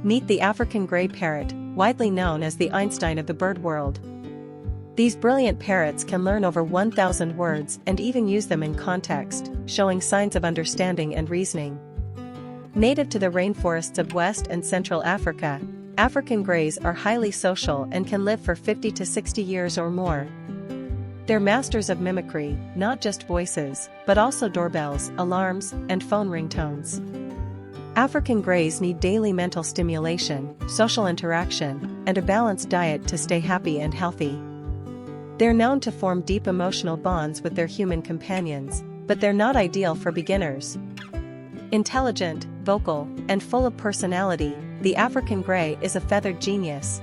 Meet the African Grey Parrot, widely known as the Einstein of the bird world. These brilliant parrots can learn over 1,000 words and even use them in context, showing signs of understanding and reasoning. Native to the rainforests of West and Central Africa, African greys are highly social and can live for 50 to 60 years or more. They're masters of mimicry, not just voices, but also doorbells, alarms, and phone ringtones. African greys need daily mental stimulation, social interaction, and a balanced diet to stay happy and healthy. They're known to form deep emotional bonds with their human companions, but they're not ideal for beginners. Intelligent, vocal, and full of personality, the African grey is a feathered genius,